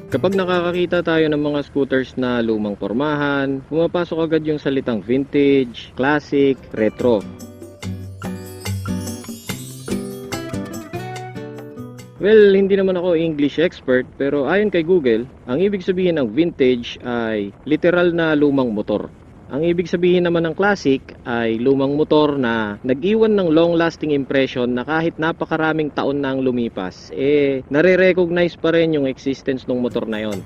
Kapag nakakakita tayo ng mga scooters na lumang pormahan, pumapasok agad yung salitang vintage, classic, retro. Well, hindi naman ako English expert, pero ayon kay Google, ang ibig sabihin ng vintage ay literal na lumang motor. Ang ibig sabihin naman ng classic ay lumang motor na nag-iwan ng long-lasting impression na kahit napakaraming taon na ang lumipas, nare-recognize pa rin yung existence ng motor na yon.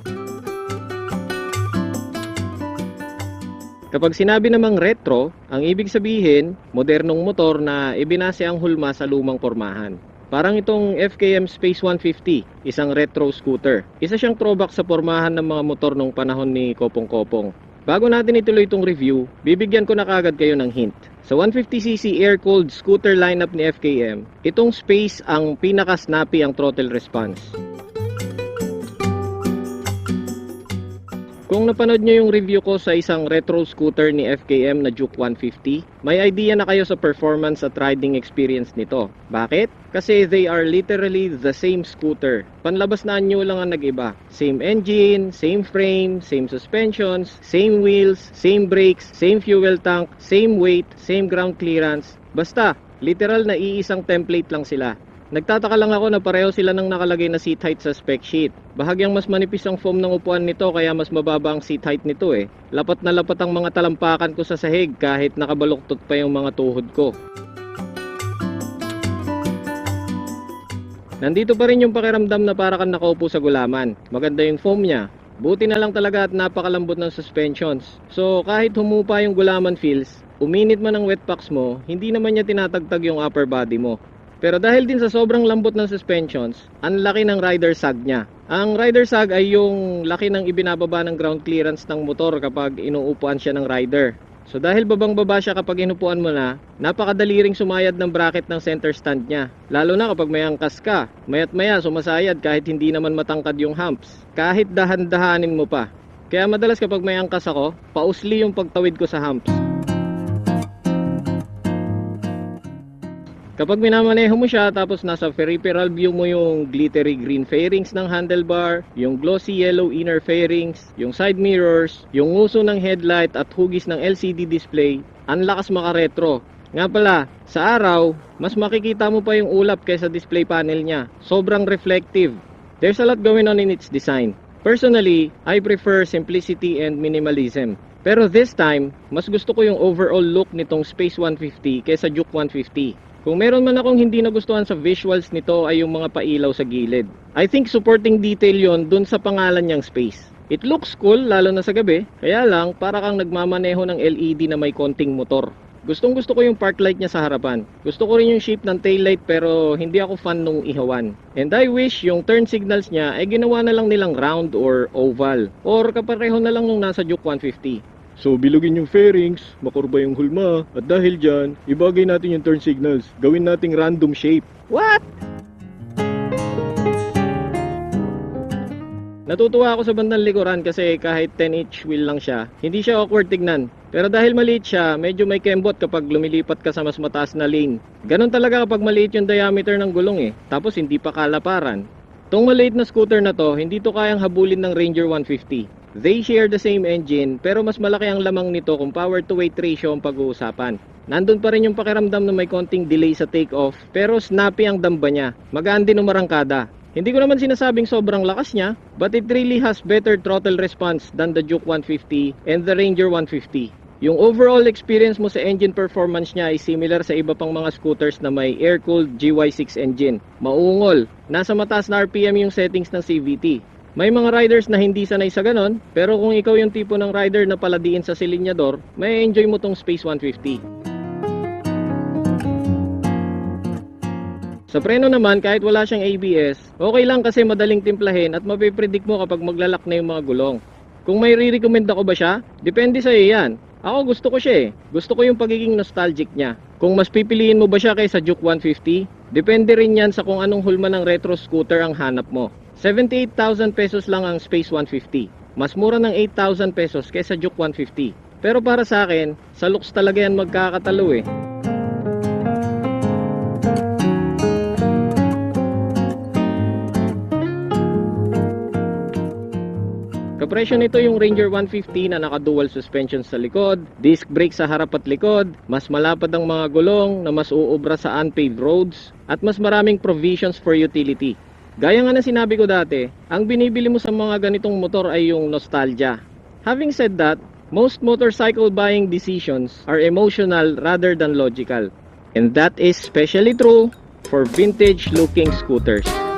Kapag sinabi namang retro, ang ibig sabihin, modernong motor na ibinase ang hulma sa lumang pormahan. Parang itong FKM Space 150, isang retro scooter. Isa siyang throwback sa pormahan ng mga motor nung panahon ni Kopong Kopong. Bago natin ituloy itong review, bibigyan ko na kagad kayo ng hint. Sa 150cc air-cooled scooter lineup ni FKM, itong Space ang pinaka-snappy ang throttle response. Kung napanood nyo yung review ko sa isang retro scooter ni FKM na Juke 150, may idea na kayo sa performance at riding experience nito. Bakit? Kasi they are literally the same scooter. Panlabas na anyo lang ang nag-iba. Same engine, same frame, same suspensions, same wheels, same brakes, same fuel tank, same weight, same ground clearance. Basta, literal na iisang template lang sila. Nagtataka lang ako na pareho sila ng nakalagay na seat height sa spec sheet. Bahagyang mas manipis ang foam ng upuan nito kaya mas mababa ang seat height nito eh. Lapat na lapat ang mga talampakan ko sa sahig kahit nakabaluktot pa yung mga tuhod ko. Nandito pa rin yung pakiramdam na para kang nakaupo sa gulaman. Maganda yung foam niya. Buti na lang talaga at napakalambot ng suspensions. So kahit humupa yung gulaman feels, uminit man ang wet packs mo, hindi naman niya tinatagtag yung upper body mo. Pero dahil din sa sobrang lambot ng suspensions, ang laki ng rider sag niya. Ang rider sag ay yung laki ng ibinababa ng ground clearance ng motor kapag inuupuan siya ng rider. So dahil babang-baba siya kapag inupuan mo na, napakadali ring sumayad ng bracket ng center stand niya. Lalo na kapag may angkas ka, maya't maya sumasayad kahit hindi naman matangkad yung humps. Kahit dahan-dahanin mo pa. Kaya madalas kapag may angkas ako, pausli yung pagtawid ko sa humps. Kapag minamaneho mo siya tapos nasa peripheral view mo yung glittery green fairings ng handlebar, yung glossy yellow inner fairings, yung side mirrors, yung nguso ng headlight at hugis ng LCD display, ang lakas maka-retro. Nga pala, sa araw, mas makikita mo pa yung ulap kaysa display panel niya. Sobrang reflective. There's a lot going on in its design. Personally, I prefer simplicity and minimalism. Pero this time, mas gusto ko yung overall look nitong Space 150 kaysa Juke 150. Kung meron man akong hindi nagustuhan sa visuals nito ay yung mga pailaw sa gilid. I think supporting detail yon dun sa pangalan niyang Space. It looks cool lalo na sa gabi, kaya lang para kang nagmamaneho ng LED na may konting motor. Gustong gusto ko yung park light niya sa harapan. Gusto ko rin yung shape ng taillight pero hindi ako fan nung ihawan. And I wish yung turn signals niya ay ginawa na lang nilang round or oval. Or kapareho na lang nung nasa Juke 150. So bilugin yung fairings, makurba yung hulma, at dahil dyan, ibagay natin yung turn signals. Gawin nating random shape. What? Natutuwa ako sa bandang likuran kasi kahit 10-inch wheel lang siya, hindi siya awkward tignan. Pero dahil maliit siya, medyo may kembot kapag lumilipat ka sa mas mataas na lane. Ganon talaga kapag maliit yung diameter ng gulong eh, tapos hindi pa kalaparan. Tong maliit na scooter na to, hindi to kayang habulin ng Ranger 150. They share the same engine pero mas malaki ang lamang nito kung power to weight ratio ang pag-uusapan. Nandun pa rin yung pakiramdam na may konting delay sa take-off pero snappy ang damba niya. Magaan din umarangkada. Hindi ko naman sinasabing sobrang lakas niya, but it really has better throttle response than the Juke 150 and the Ranger 150. Yung overall experience mo sa engine performance niya ay similar sa iba pang mga scooters na may air-cooled GY6 engine. Maungol. Nasa mataas na RPM yung settings ng CVT. May mga riders na hindi sanay sa ganon, pero kung ikaw yung tipo ng rider na paladiin sa silinyador, may enjoy mo tong Space 150. Sa preno naman, kahit wala siyang ABS, okay lang kasi madaling timplahin at mapipredict mo kapag maglalak na yung mga gulong. Kung may re-recommend ako ba siya? Depende sa iyo yan. Ako gusto ko siya eh. Gusto ko yung pagiging nostalgic niya. Kung mas pipiliin mo ba siya kaysa Juke 150? Depende rin yan sa kung anong hulma ng retro scooter ang hanap mo. 78,000 pesos lang ang Space 150. Mas mura ng 8,000 pesos kaysa Juke 150. Pero para sa akin, sa looks talaga yan magkakatalo eh. presyo nito yung Ranger 150 na naka-dual suspension sa likod, disc brake sa harap at likod, mas malapad ang mga gulong na mas uubra sa unpaved roads, at mas maraming provisions for utility. Gaya nga na sinabi ko dati, ang binibili mo sa mga ganitong motor ay yung nostalgia. Having said that, most motorcycle buying decisions are emotional rather than logical. And that is especially true for vintage looking scooters.